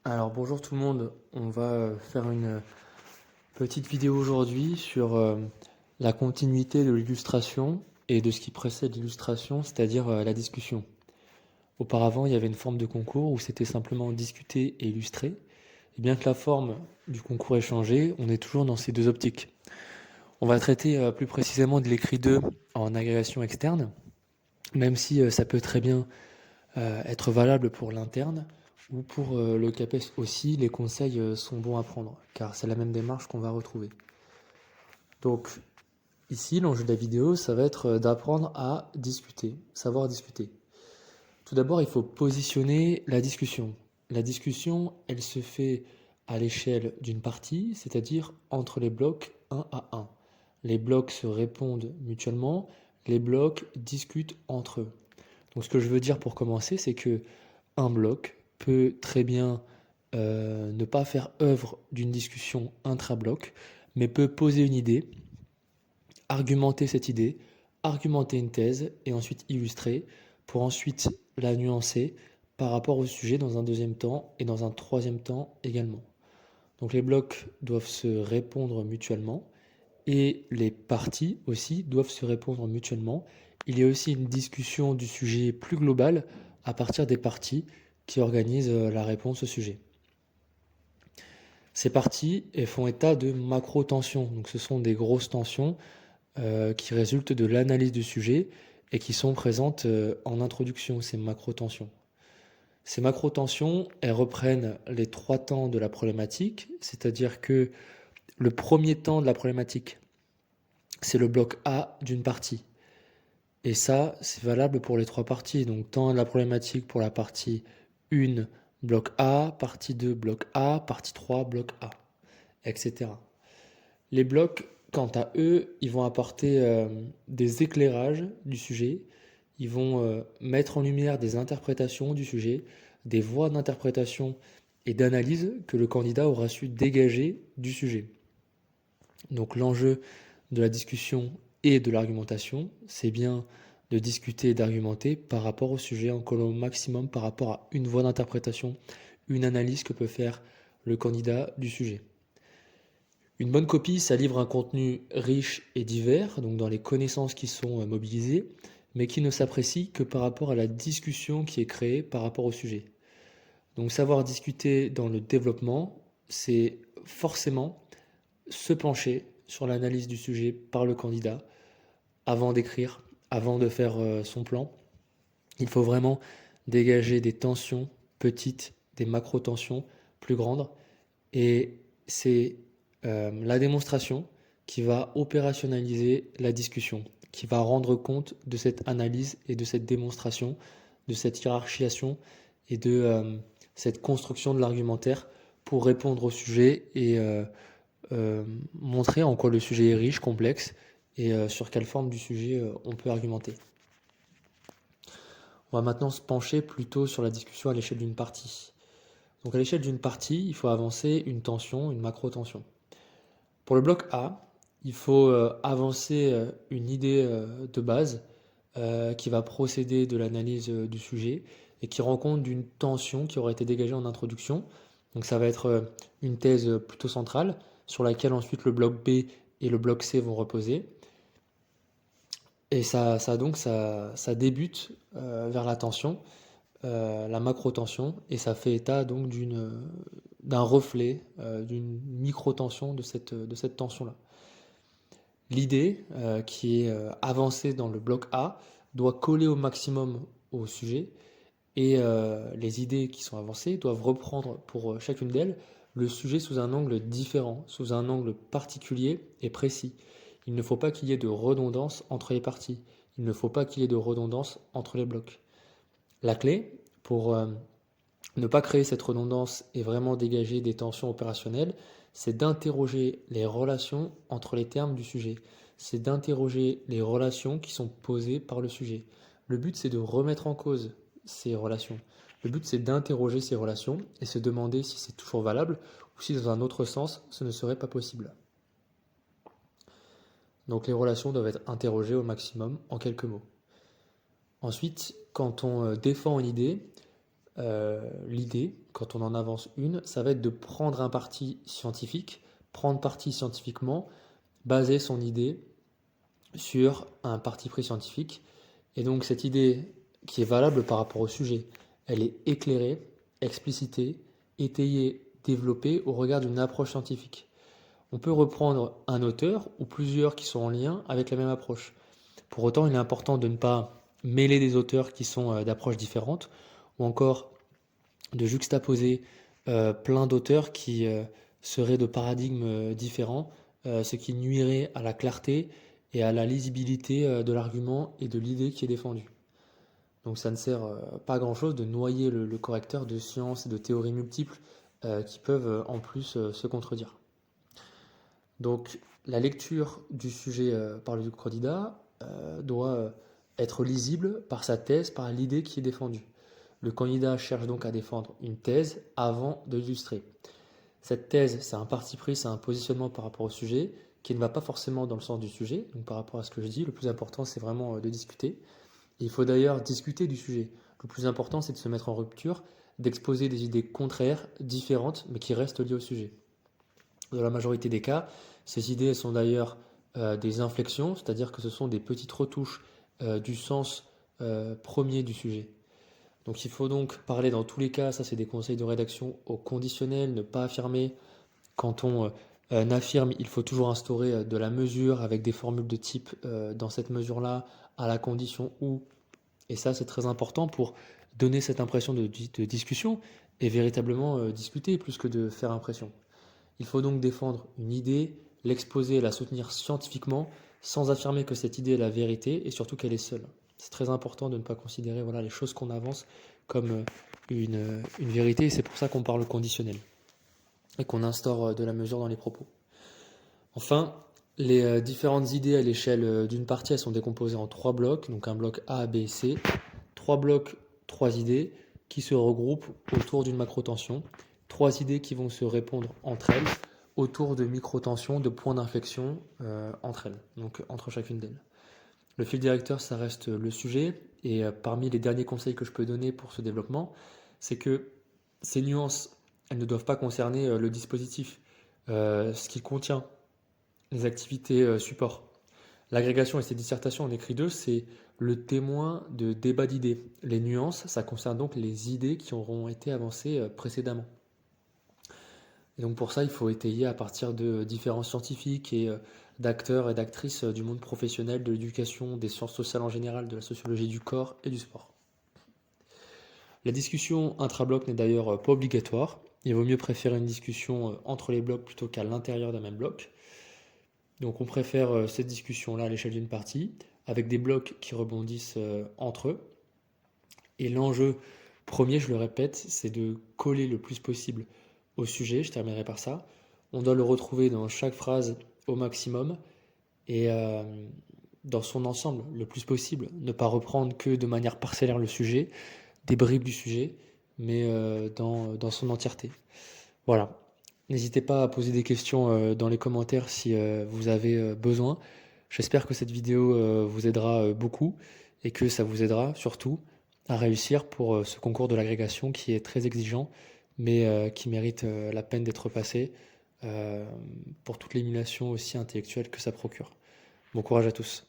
Alors bonjour tout le monde, on va faire une petite vidéo aujourd'hui sur la continuité de l'illustration et de ce qui précède l'illustration, c'est-à-dire la discussion. Auparavant, il y avait une forme de concours où c'était simplement discuter et illustrer. Et bien que la forme du concours ait changé, on est toujours dans ces deux optiques. On va traiter plus précisément de l'écrit 2 en agrégation externe, même si ça peut très bien être valable pour l'interne ou pour le CAPES aussi, les conseils sont bons à prendre, car c'est la même démarche qu'on va retrouver. Donc ici, l'enjeu de la vidéo, ça va être d'apprendre à discuter, savoir discuter. Tout d'abord, il faut positionner la discussion. La discussion, elle se fait à l'échelle d'une partie, c'est-à-dire entre les blocs 1 à 1. Les blocs se répondent mutuellement, les blocs discutent entre eux. Donc ce que je veux dire pour commencer, c'est que un bloc peut très bien ne pas faire œuvre d'une discussion intra-bloc, mais peut poser une idée, argumenter cette idée, argumenter une thèse et ensuite illustrer pour ensuite la nuancer par rapport au sujet dans un deuxième temps et dans un troisième temps également. Donc les blocs doivent se répondre mutuellement et les parties aussi doivent se répondre mutuellement. Il y a aussi une discussion du sujet plus global à partir des parties qui organisent la réponse au sujet. Ces parties font état de macro-tensions, donc ce sont des grosses tensions qui résultent de l'analyse du sujet et qui sont présentes en introduction, ces macro-tensions. Ces macro-tensions, elles reprennent les trois temps de la problématique, c'est-à-dire que le premier temps de la problématique, c'est le bloc A d'une partie. Et ça, c'est valable pour les trois parties. Donc, temps de la problématique pour la partie 1, bloc A, partie 2, bloc A, partie 3, bloc A, etc. Les blocs, quant à eux, ils vont apporter des éclairages du sujet, ils vont mettre en lumière des interprétations du sujet, des voies d'interprétation et d'analyse que le candidat aura su dégager du sujet. Donc l'enjeu de la discussion et de l'argumentation, c'est bien de discuter et d'argumenter par rapport au sujet en collant au maximum par rapport à une voie d'interprétation, une analyse que peut faire le candidat du sujet. Une bonne copie, ça livre un contenu riche et divers, donc dans les connaissances qui sont mobilisées, mais qui ne s'apprécie que par rapport à la discussion qui est créée par rapport au sujet. Donc savoir discuter dans le développement, c'est forcément se pencher sur l'analyse du sujet par le candidat avant d'écrire, avant de faire son plan. Il faut vraiment dégager des tensions petites, des macro-tensions plus grandes. Et c'est la démonstration qui va opérationnaliser la discussion, qui va rendre compte de cette analyse et de cette démonstration, de cette hiérarchisation et de cette construction de l'argumentaire pour répondre au sujet et montrer en quoi le sujet est riche, complexe et sur quelle forme du sujet on peut argumenter. On va maintenant se pencher plutôt sur la discussion à l'échelle d'une partie. Donc à l'échelle d'une partie, il faut avancer une tension, une macro-tension. Pour le bloc A, il faut avancer une idée de base qui va procéder de l'analyse du sujet et qui rend compte d'une tension qui aurait été dégagée en introduction. Donc ça va être une thèse plutôt centrale sur laquelle ensuite le bloc B et le bloc C vont reposer. Et ça débute vers la tension, la macro-tension, et ça fait état donc d'un reflet, d'une micro-tension de cette tension-là. L'idée qui est avancée dans le bloc A doit coller au maximum au sujet et les idées qui sont avancées doivent reprendre pour chacune d'elles le sujet sous un angle différent, sous un angle particulier et précis. Il ne faut pas qu'il y ait de redondance entre les parties. Il ne faut pas qu'il y ait de redondance entre les blocs. La clé pour ne pas créer cette redondance et vraiment dégager des tensions opérationnelles, c'est d'interroger les relations entre les termes du sujet. C'est d'interroger les relations qui sont posées par le sujet. Le but, c'est de remettre en cause ces relations. Le but, c'est d'interroger ces relations et se demander si c'est toujours valable ou si dans un autre sens, ce ne serait pas possible. Donc les relations doivent être interrogées au maximum en quelques mots. Ensuite, quand on défend une idée, L'idée, quand on en avance une, ça va être de prendre un parti scientifique, prendre parti scientifiquement, baser son idée sur un parti pris scientifique. Et donc cette idée qui est valable par rapport au sujet, elle est éclairée, explicitée, étayée, développée au regard d'une approche scientifique. On peut reprendre un auteur ou plusieurs qui sont en lien avec la même approche. Pour autant, il est important de ne pas mêler des auteurs qui sont d'approches différentes, ou encore de juxtaposer plein d'auteurs qui seraient de paradigmes différents, ce qui nuirait à la clarté et à la lisibilité de l'argument et de l'idée qui est défendue. Donc ça ne sert pas à grand-chose de noyer le correcteur de sciences et de théories multiples qui peuvent en plus se contredire. Donc la lecture du sujet par le candidat doit être lisible par sa thèse, par l'idée qui est défendue. Le candidat cherche donc à défendre une thèse avant de l'illustrer. Cette thèse, c'est un parti pris, c'est un positionnement par rapport au sujet qui ne va pas forcément dans le sens du sujet. Donc par rapport à ce que je dis, le plus important, c'est vraiment de discuter. Et il faut d'ailleurs discuter du sujet. Le plus important, c'est de se mettre en rupture, d'exposer des idées contraires, différentes, mais qui restent liées au sujet. Dans la majorité des cas, ces idées sont d'ailleurs des inflexions, c'est-à-dire que ce sont des petites retouches du sens premier du sujet. Donc il faut donc parler dans tous les cas, ça c'est des conseils de rédaction au conditionnel, ne pas affirmer. Quand on affirme, il faut toujours instaurer de la mesure avec des formules de type dans cette mesure-là, à la condition où. Et ça c'est très important pour donner cette impression de discussion et véritablement discuter plus que de faire impression. Il faut donc défendre une idée, l'exposer, la soutenir scientifiquement, sans affirmer que cette idée est la vérité et surtout qu'elle est seule. C'est très important de ne pas considérer les choses qu'on avance comme une vérité, et c'est pour ça qu'on parle conditionnel et qu'on instaure de la mesure dans les propos. Enfin, les différentes idées à l'échelle d'une partie, elles sont décomposées en 3 blocs, donc un bloc A, B et C. 3 blocs, 3 idées qui se regroupent autour d'une macrotension. 3 idées qui vont se répondre entre elles autour de microtensions, de points d'inflexion entre elles, donc entre chacune d'elles. Le fil directeur, ça reste le sujet, et parmi les derniers conseils que je peux donner pour ce développement, c'est que ces nuances, elles ne doivent pas concerner le dispositif, ce qu'il contient, les activités support. L'agrégation et ses dissertations en écrit 2, c'est le témoin de débats d'idées. Les nuances, ça concerne donc les idées qui auront été avancées précédemment. Et donc pour ça, il faut étayer à partir de différents scientifiques et d'acteurs et d'actrices du monde professionnel, de l'éducation, des sciences sociales en général, de la sociologie du corps et du sport. La discussion intra-bloc n'est d'ailleurs pas obligatoire. Il vaut mieux préférer une discussion entre les blocs plutôt qu'à l'intérieur d'un même bloc. Donc on préfère cette discussion-là à l'échelle d'une partie, avec des blocs qui rebondissent entre eux. Et l'enjeu premier, je le répète, c'est de coller le plus possible au sujet, je terminerai par ça. On doit le retrouver dans chaque phrase au maximum et dans son ensemble le plus possible. Ne pas reprendre que de manière parcellaire le sujet, des bribes du sujet, mais dans son entièreté. Voilà. N'hésitez pas à poser des questions dans les commentaires si vous avez besoin. J'espère que cette vidéo vous aidera beaucoup et que ça vous aidera surtout à réussir pour ce concours de l'agrégation qui est très exigeant, mais qui mérite la peine d'être passé pour toute l'émulation aussi intellectuelle que ça procure. Bon courage à tous.